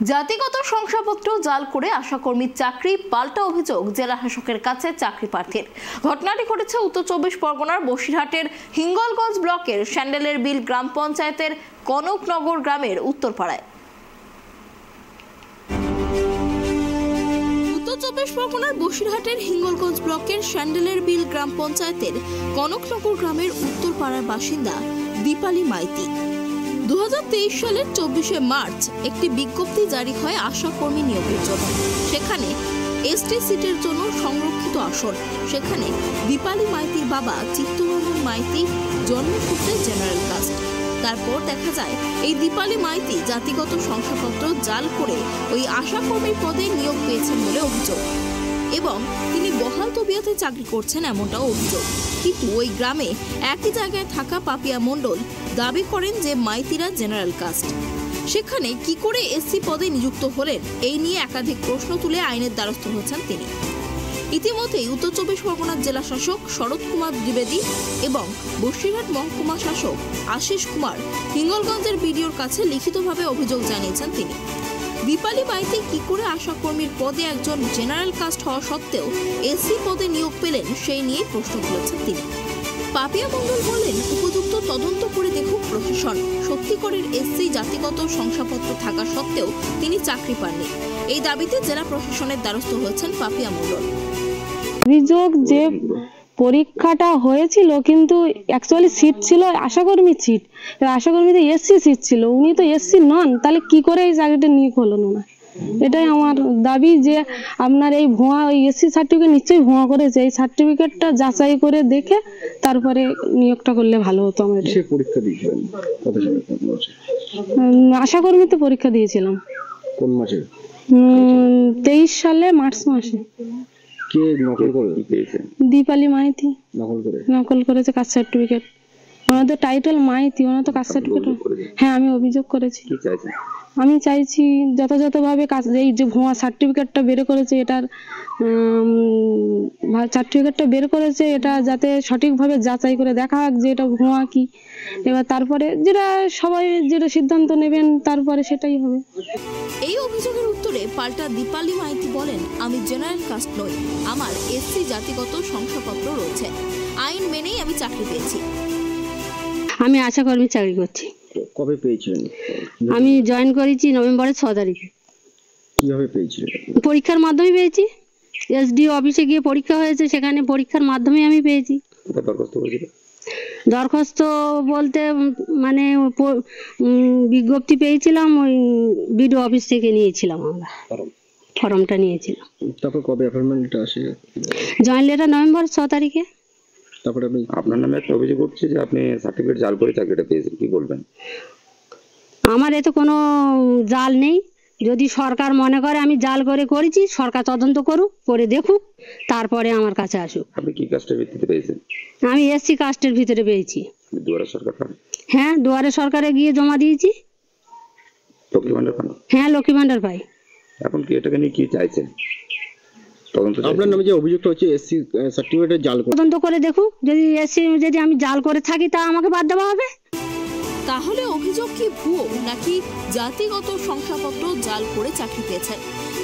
জাতিগত শংসাপত্র জাল করে আশাকর্মীর চাকরি, পাল্টা অভিযোগ জেলা শাসকের কাছে চাকরি প্রার্থীর। ঘটনাটি ঘটেছে উত্তর 24 পরগনার বসিরহাটের হিঙ্গলগঞ্জ ব্লকের স্যান্ডেলের বিল গ্রাম পঞ্চায়েতের কনকনগর গ্রামের উত্তরপাড়ায়। উত্তর 24 পরগনার বসিরহাটের হিঙ্গলগঞ্জ ব্লকের স্যান্ডেলের বিল গ্রাম পঞ্চায়েতের কনকনগর গ্রামের উত্তরপাড়ার বাসিন্দা দীপালি মাইতি। 2023 সালের 24শে মার্চ একটি বিজ্ঞপ্তি জারি হয় আশাকর্মী নিয়োগের জন্য। সেখানে এসটি সিটের জন্য সংরক্ষিত আসন। সেখানে দীপালি মাইতির বাবা চিত্তরঞ্জন মাইতি জন্মসূত্রে জেনারেল কাস্ট। তারপর দেখা যায় এই দীপালি মাইতি জাতিগত শংসাপত্র জাল করে ওই আশাকর্মীর পদে নিয়োগ পেয়েছেন বলে অভিযোগ এবং তিনি বহাল তবিয়তে চাকরি করছেন এমনটাও অভিযোগ। কিন্তু ওই গ্রামে একই জায়গায় থাকা পাপিয়া মণ্ডল দাবি করেন যে মাইতিরা জেনারেল কাস্ট। সেখানে কি করে এসসি পদে নিযুক্ত হলেন এই নিয়ে একাধিক প্রশ্ন তুলে আইনের দ্বারস্থ হয়েছেন তিনি। ইতিমধ্যেই উত্তর 24 পরগনার জেলা শাসক শরৎ কুমার দ্বিবেদী এবং বসিরহাট মহকুমা শাসক আশিস কুমার হিঙ্গলগঞ্জের বিডিওর কাছে লিখিতভাবে অভিযোগ জানিয়েছেন তিনি। দীপালি মাইতি কি করে আশাকর্মীর পদে একজন জেনারেল কাস্ট হওয়া সত্ত্বেও এসসি পদে নিয়োগ পেলেন সেই নিয়ে প্রশ্ন তুলেছেন তিনি। পাপিয়া মণ্ডল বলেন, উপযুক্ত তদন্ত করে দেখুক প্রশাসন। সত্যিকরের এসসি জাতিগত শংসাপত্র থাকা সত্ত্বেও তিনি চাকরি পাননি। এই দাবিতে জেলা প্রশাসনের দ্বারস্থ হয়েছেন পাপিয়া মণ্ডল। অভিযোগ যে পরীক্ষাটা হয়েছিল কিন্তু অ্যাকচুয়ালি সিট ছিল আশাকর্মীর সিট, আশাকর্মীতে এসসি সিট ছিল, উনি তো এসসি নন, তাহলে কি করে এই চাকরিটা নিয়োগ হলো না? এটাই আমার দাবি যে আপনার এই ভুয়া ওই এসসি সার্টিফিকেট নিশ্চয়ই ভুয়া করেছে, এই সার্টিফিকেটটা যাচাই করে দেখে তারপরে নিয়োগটা করলে ভালো হতো। আমাদের পরীক্ষা দিয়েছিলেন আশাকর্মীতে পরীক্ষা দিয়েছিলাম কোন মাসে? 23 সালে মার্চ মাসে। কে নকল করে পেয়েছেন? দীপালি মাইতি নকল করেছে কাস্ট সার্টিফিকেট। ওনাদের টাইটেল মাইতি, ওনার তো কাস্ট সার্টিফিকেট। হ্যাঁ, আমি অভিযোগ করেছি। আমি চাইছি যথাযথভাবে এই যে ভুয়া সার্টিফিকেটটা বের করেছে এটা যাতে সঠিকভাবে যাচাই করে দেখা হোক যে এটা ভুয়া কি। এবার তারপরে সবাই যেটা সিদ্ধান্ত নেবেন তারপরে সেটাই হবে। এই অভিযোগের উত্তরে পাল্টা দীপালি মাইতি বলেন, আমি জেনারেল কাস্ট নই, আমার এসসি জাতিগত শংসাপত্র রয়েছে, আইন মেনেই আমি চাকরি পেয়েছি। আমি আশাকর্মী চাকরি করছি। কবে পেয়েছিলেন? আমি জয়েন করেছি নভেম্বরের 6 তারিখে। কিভাবে পেয়েছিলেন? পরীক্ষার মাধ্যমে পেয়েছি। এসডিও অফিসে গিয়ে পরীক্ষা হয়েছে, সেখানে পরীক্ষার মাধ্যমে আমি পেয়েছি। দরখাস্ত বলতে মানে বিজ্ঞপ্তি পেয়েছিলাম, ওই বিডিও অফিস থেকে নিয়েছিলাম, আমরা ফর্মটা নিয়েছিলাম। তারপর কবে অ্যাপয়েন্টমেন্টটা আসে? জয়েন লেটার নভেম্বর 6 তারিখে। তারপরে আপনি আপনার নামে একটা অভিযোগ উঠছে যে আপনি সার্টিফিকেট জাল করে চাকরিটা পেয়েছেন, কি বলবেন? আমার এতে কোনো জাল নেই। যদি সরকার মনে করে আমি জাল করেছি, সরকার তদন্ত করুক, করে দেখুক, তারপরে আমার কাছে আসুক। আপনি কি কাস্টের ভিত্তিতে পেয়েছেন? আমি এসসি কাস্টের ভিতরে পেয়েছি। দুয়ারে সরকার পান? হ্যাঁ, দুয়ারে সরকারে গিয়ে জমা দিয়েছি। লক্ষ্মী ভান্ডার পান? হ্যাঁ, লক্ষ্মী ভান্ডার পাই। এখন কি এটাকে নিয়ে কি চাইছেন? আপনার নামে যে অভিযোগটা হচ্ছে এসসি সার্টিফিকেটের জাল, তদন্ত করে দেখুক, যদি আমি জাল করে থাকি তা আমাকে বাদ দেওয়া হবে। তাহলে অভিযোগ কি ভুয়ো, নাকি জাতিগত শংসাপত্র জাল করে চাকরি পেয়েছেন,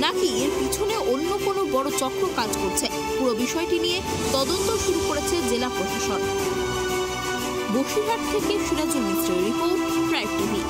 নাকি এর পিছনে অন্য কোনো বড় চক্র কাজ করছে? পুরো বিষয়টি নিয়ে তদন্ত শুরু করেছে জেলা প্রশাসন। বসিরহাট থেকে সিরাজুল মিশ্রের রিপোর্ট, ট্রাইব টিভি।